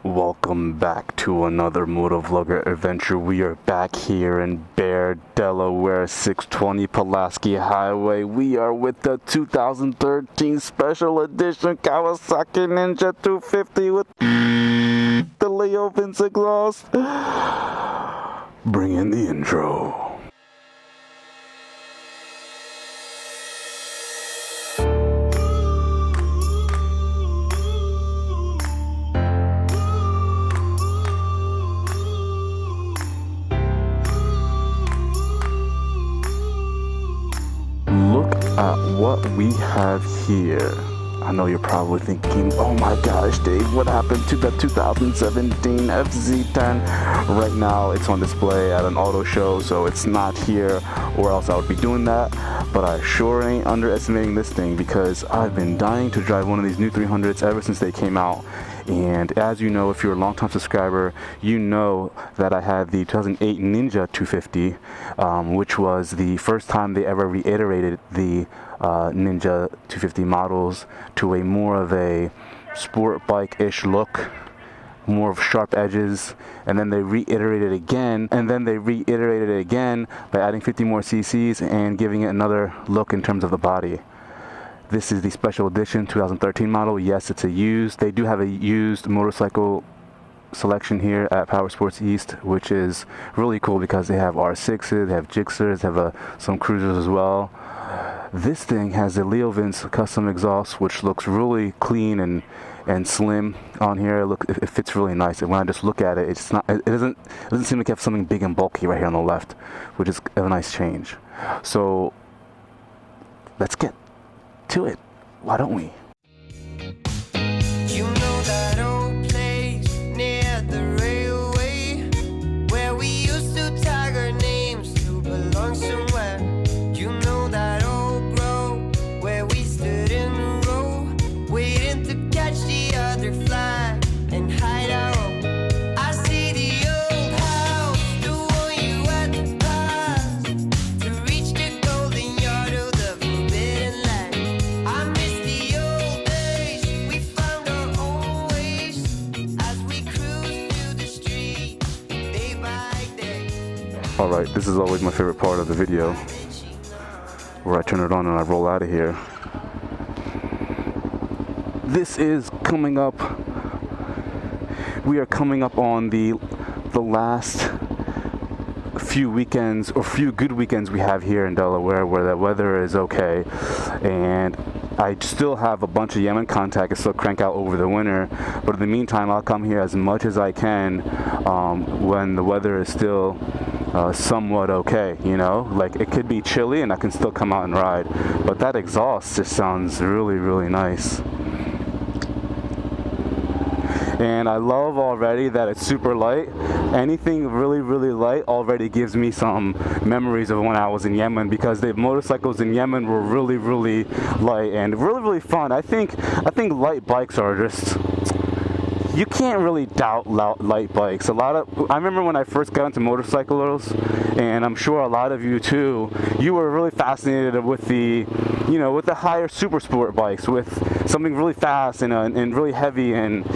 Welcome back to another motovlogger adventure. We are back here in Bear, Delaware, 620 Pulaski Highway. We are with the 2013 Special Edition Kawasaki Ninja 250 with the Leo Vince exhaust. Bring in the intro. Look at what we have here. I know you're probably thinking, oh my gosh, Dave, what happened to the 2017 FZ10? Right now, it's on display at an auto show, so it's not here, or else I would be doing that. But I sure ain't underestimating this thing because I've been dying to drive one of these new 300s ever since they came out. And as you know, if you're a long-time subscriber, you know that I had the 2008 Ninja 250, which was the first time they ever reiterated the Ninja 250 models to a more of a sport bike-ish look, more of sharp edges, and then they reiterated it again, by adding 50 more cc's and giving it another look in terms of the body. This is the special edition 2013 model. Yes, it's a used. They do have a used motorcycle selection here at Power Sports East, which is really cool because they have R6s, they have Gixxers, they have some cruisers as well. This thing has a Leo Vince custom exhaust, which looks really clean and slim on here. It fits really nice. And when I just look at it, it doesn't seem like you have something big and bulky right here on the left, which is a nice change. So let's get to it. Why don't we? You know that old place near the railway where we used to tag our names to belong somewhere. You know that old grove where we stood in a row waiting to catch the other flag and hide out. I see the old house, the one you had to pass to reach the golden yard of the forbidden land. I miss the old days, we found our own ways as we cruised through the street day by day. Alright, this is always my favorite part of the video, where I turn it on and I roll out of here. This is coming up. We are coming up on the last few weekends, or few good weekends we have here in Delaware, where the weather is okay, and I still have a bunch of Yemen contact I still crank out over the winter. But in the meantime, I'll come here as much as I can when the weather is still somewhat okay, you know, like it could be chilly and I can still come out and ride, but that exhaust just sounds really, really nice. And I love already that it's super light. Anything really, really light already gives me some memories of when I was in Yemen, because the motorcycles in Yemen were really, really light and really, really fun. I think light bikes are just, you can't really doubt light bikes. I remember when I first got into motorcycles, and I'm sure a lot of you too, you were really fascinated with the, you know, with the higher super sport bikes, with something really fast and really heavy, and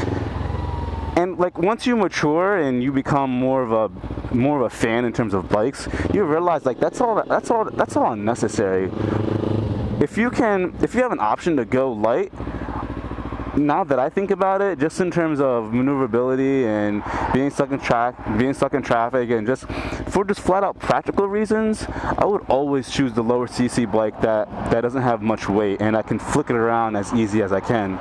like once you mature and you become more of a fan in terms of bikes, you realize like that's all unnecessary. If you have an option to go light, now that I think about it, just in terms of maneuverability and being stuck in traffic, and just for flat out practical reasons, I would always choose the lower cc bike that doesn't have much weight and I can flick it around as easy as I can.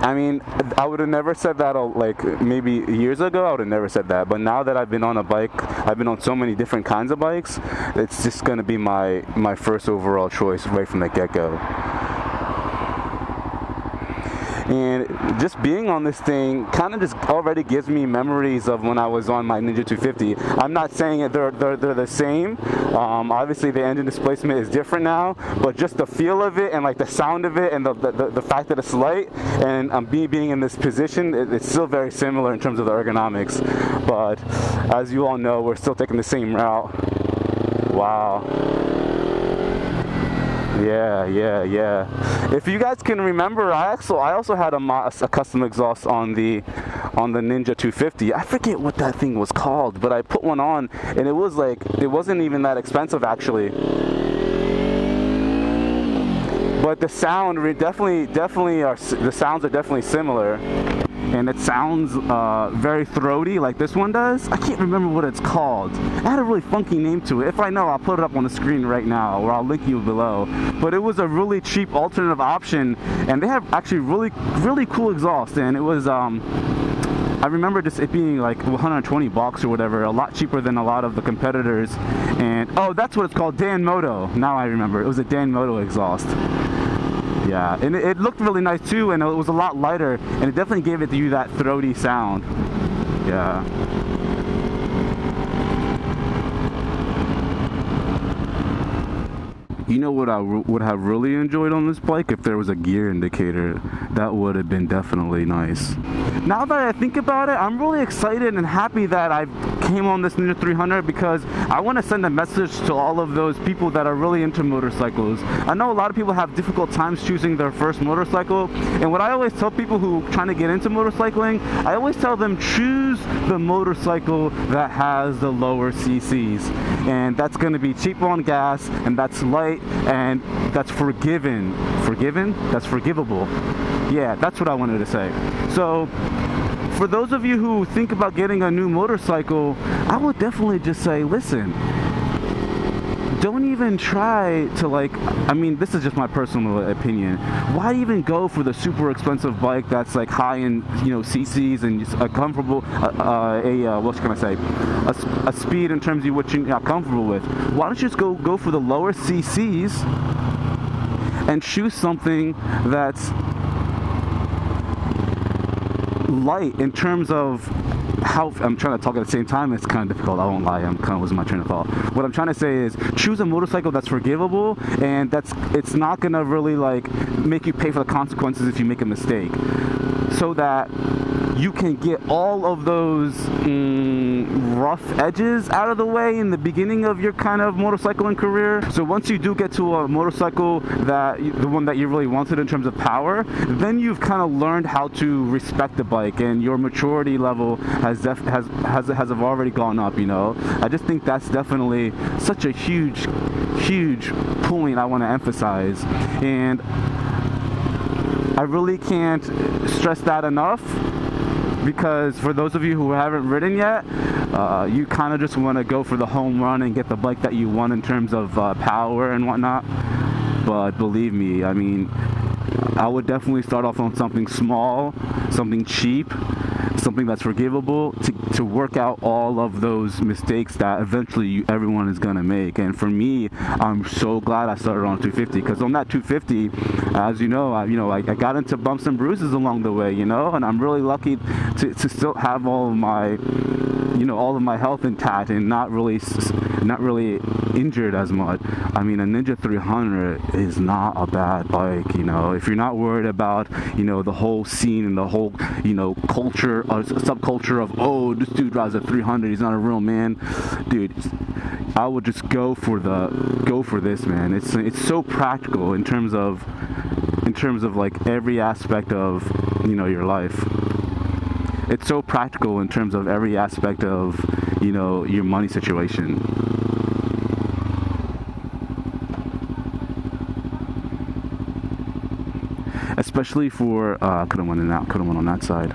I mean, I would have never said that like maybe years ago. I would have never said that. But now that I've been on a bike, I've been on so many different kinds of bikes, it's just going to be my first overall choice right from the get-go. And just being on this thing kind of just already gives me memories of when I was on my Ninja 250. I'm not saying they're the same. Obviously the engine displacement is different now, but just the feel of it and like the sound of it and the fact that it's light and being in this position, it's still very similar in terms of the ergonomics. But as you all know, we're still taking the same route. Wow. Yeah. If you guys can remember, I also had a custom exhaust on the Ninja 250. I forget what that thing was called, but I put one on, and it wasn't even that expensive actually. But the sound the sounds are definitely similar. And it sounds very throaty like this one does. I can't remember what it's called. It had a really funky name to it. If I know, I'll put it up on the screen right now, or I'll link you below. But it was a really cheap alternative option, and they have actually really cool exhaust. And it was I remember just it being like 120 bucks or whatever, a lot cheaper than a lot of the competitors. And oh, that's what it's called, Dan Moto. Now I remember, it was a Dan Moto exhaust. Yeah, and it looked really nice too, and it was a lot lighter, and it definitely gave you that throaty sound. Yeah. You know what I would have really enjoyed on this bike? If there was a gear indicator. That would have been definitely nice. Now that I think about it, I'm really excited and happy that I came on this Ninja 300, because I want to send a message to all of those people that are really into motorcycles. I know a lot of people have difficult times choosing their first motorcycle, and what I always tell people who are trying to get into motorcycling, I always tell them, choose the motorcycle that has the lower CCs, and that's going to be cheap on gas, and that's light, and that's forgiving. That's forgivable. Yeah, that's what I wanted to say. So for those of you who think about getting a new motorcycle, I would definitely just say, listen, don't even try to this is just my personal opinion. Why even go for the super expensive bike that's like high in CCs and just a comfortable what can I say, a speed in terms of what you're not comfortable with? Why don't you just go for the lower CCs and choose something that's light in terms of how I'm trying to talk at the same time. It's kind of difficult, I won't lie, I'm kind of losing my train of thought. What I'm trying to say is, choose a motorcycle that's forgivable, and it's not gonna really make you pay for the consequences if you make a mistake, so that you can get all of those rough edges out of the way in the beginning of your kind of motorcycling career. So once you do get to a motorcycle the one that you really wanted in terms of power, then you've kind of learned how to respect the bike, and your maturity level has already gone up. I just think that's definitely such a huge point I want to emphasize, and I really can't stress that enough. Because for those of you who haven't ridden yet, you kind of just want to go for the home run and get the bike that you want in terms of power and whatnot. But believe me, I mean, I would definitely start off on something small, something cheap, something that's forgivable, to work out all of those mistakes that eventually everyone is going to make. And for me, I'm so glad I started on 250, because on that 250, as you know, I got into bumps and bruises along the way, and I'm really lucky to still have all of my health intact and not really injured as much. I mean, a Ninja 300 is not a bad bike, if you're not worried about, the whole scene and the whole, culture, subculture of, oh, this dude drives a 300, he's not a real man. Dude, I would just go for this, man. It's so practical in terms of like every aspect of, your life. It's so practical in terms of every aspect of, your money situation. Especially for, could have went on that side.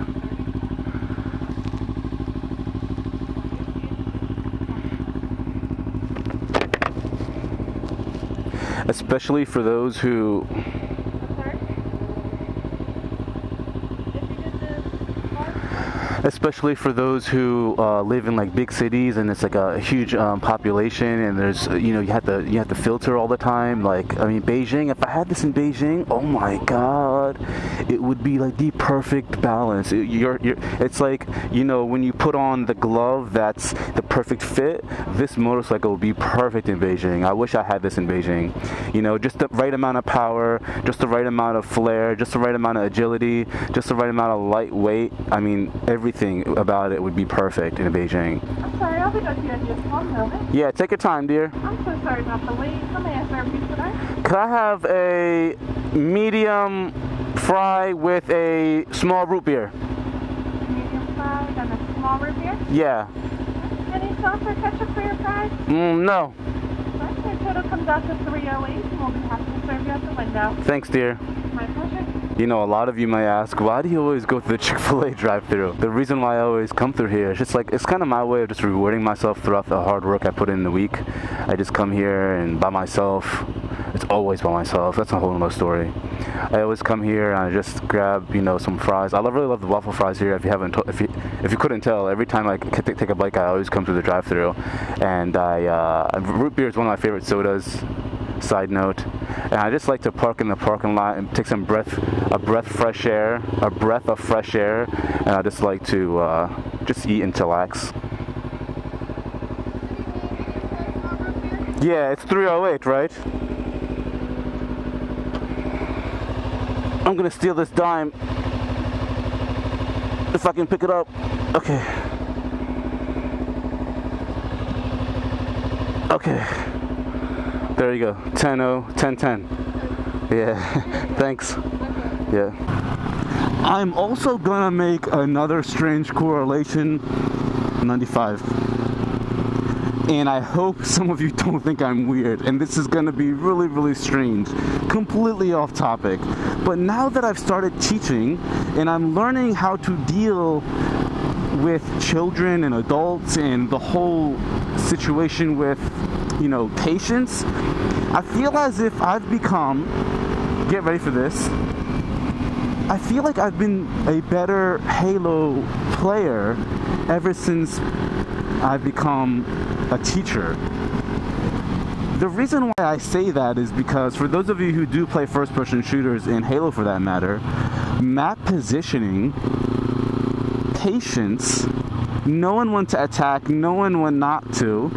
Especially for those who live in like big cities, and it's like a huge population, and there's you have to filter all the time. Like, I mean, Beijing, if I had this in Beijing, oh my god, it would be like the perfect balance. It's like, when you put on the glove that's the perfect fit, this motorcycle would be perfect in Beijing. I wish I had this in Beijing. Just the right amount of power, just the right amount of flair, just the right amount of agility, just the right amount of lightweight. I mean, everything about it would be perfect in Beijing. I'm sorry, I'll be back here in just 1 moment. Yeah, take your time, dear. I'm so sorry about the wait. How may I serve you today? Could I have a medium fry with a small root beer? Medium fries and a small root beer? Yeah. Any sauce or ketchup for your fries? No. Your total comes out to $3.08 and we'll be happy to serve you at the window. Thanks, dear. My pleasure. You know, a lot of you may ask, why do you always go through the Chick-fil-A drive-thru? The reason why I always come through here is just like, it's kind of my way of just rewarding myself throughout the hard work I put in the week. I just come here and by myself. It's always by myself. That's a whole nother story. I always come here and I just grab, you know, some fries. I really love the waffle fries here. If you couldn't tell, every time I take a bite, I always come through the drive-thru. And root beer is one of my favorite sodas. Side note. And I just like to park in the parking lot and take a breath of fresh air. And I just like to just eat and chillax. Yeah, it's 308, right? I'm gonna steal this dime if I can pick it up. Okay. Okay. There you go. 10-10. Yeah. Thanks. Yeah. I'm also gonna make another strange correlation. 95. And I hope some of you don't think I'm weird, and this is gonna be really, really strange, completely off topic. But now that I've started teaching and I'm learning how to deal with children and adults and the whole situation with, you know, patience, I feel as if I've become, get ready for this, I feel like I've been a better Halo player ever since I've become a teacher. The reason why I say that is because for those of you who do play first-person shooters in Halo for that matter, map positioning, patience, knowing when to attack, knowing when not to,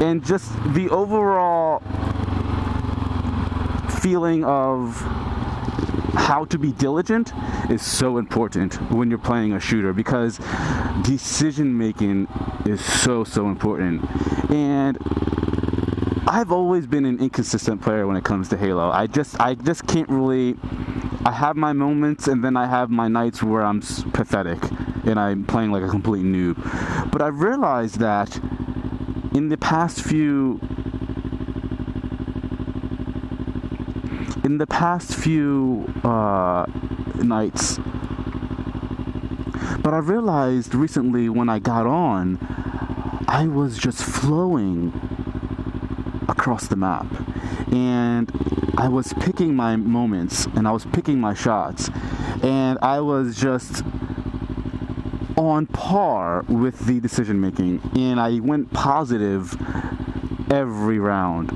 and just the overall feeling of how to be diligent is so important when you're playing a shooter, because decision making is so important. And I've always been an inconsistent player when it comes to Halo. I just can't really. I have my moments, and then I have my nights where I'm pathetic and I'm playing like a complete noob. But I've realized that in the past few nights, but I realized recently when I got on, I was just flowing across the map, and I was picking my moments and I was picking my shots, and I was just on par with the decision making, and I went positive every round.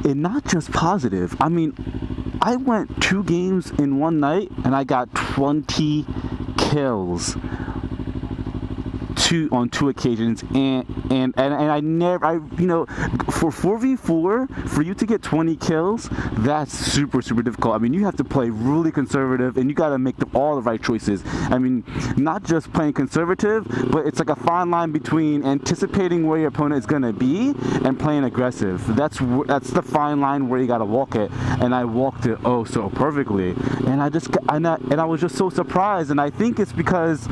And not just positive, I mean, I went 2 games in one night and I got 20 kills on 2 occasions, and I never, you know, for 4v4, for you to get 20 kills, that's super difficult. I mean, you have to play really conservative, and you got to make all the right choices. I mean, not just playing conservative, but it's like a fine line between anticipating where your opponent is going to be and playing aggressive. That's the fine line where you got to walk it, and I walked it oh so perfectly. And I was just so surprised, and I think it's because,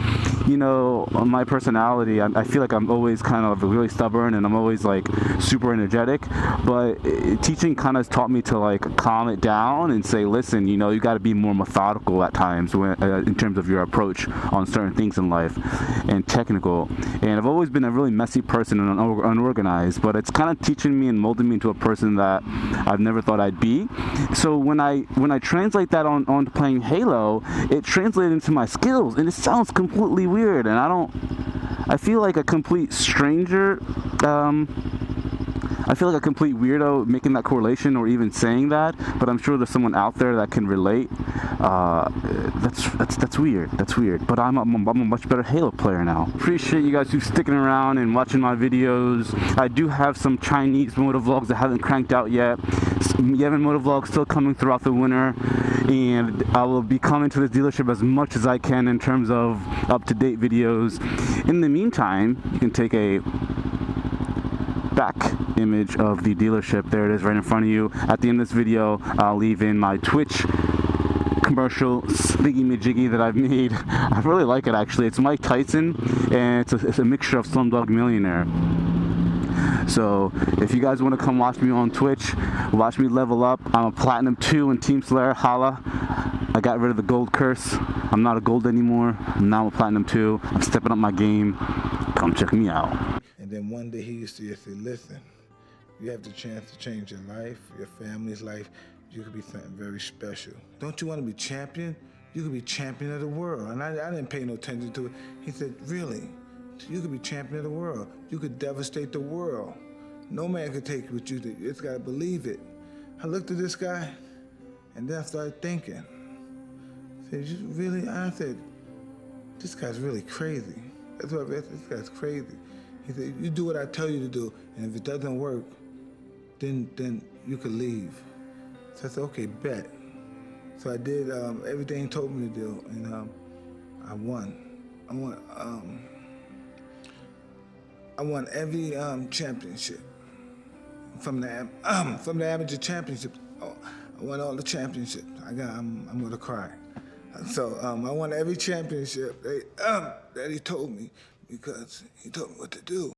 you know, my personality, I feel like I'm always kind of really stubborn, and I'm always like super energetic, but teaching kind of taught me to like calm it down and say, listen, you know, you got to be more methodical at times in terms of your approach on certain things in life, and technical. And I've always been a really messy person and unorganized, but it's kind of teaching me and molding me into a person that I've never thought I'd be. So when I translate that on playing Halo, it translated into my skills, and it sounds completely weird, and I feel like a complete stranger. I feel like a complete weirdo making that correlation or even saying that, but I'm sure there's someone out there that can relate. That's weird. That's weird. But I'm a much better Halo player now. Appreciate you guys who sticking around and watching my videos. I do have some Chinese motovlogs that haven't cranked out yet. Yemen motovlogs still coming throughout the winter, and I will be coming to this dealership as much as I can in terms of up-to-date videos. In the meantime, you can take a back image of the dealership. There it is right in front of you. At the end of this video, I'll leave in my Twitch commercial thingy majiggy that I've made. I really like it actually. It's Mike Tyson, and it's a mixture of Slumdog Millionaire. So if you guys want to come watch me on Twitch, watch me level up. I'm a Platinum 2 in Team Slayer. Holla. I got rid of the gold curse. I'm not a gold anymore. Now I'm a Platinum 2. I'm stepping up my game. Come check me out. And then one day he used to say, listen, you have the chance to change your life, your family's life. You could be something very special. Don't you want to be champion? You could be champion of the world. And I didn't pay no attention to it. He said, really? You could be champion of the world. You could devastate the world. No man could take what you did. You just gotta believe it. I looked at this guy, and then I started thinking. I said, you really? I said, this guy's really crazy. That's what I said, this guy's crazy. He said, you do what I tell you to do, and if it doesn't work, then you could leave. So I said, okay, bet. So I did everything he told me to do, and I won. I won every championship from the amateur championship. Oh, I won all the championships. I'm gonna cry. So I won every championship that he told me because he told me what to do.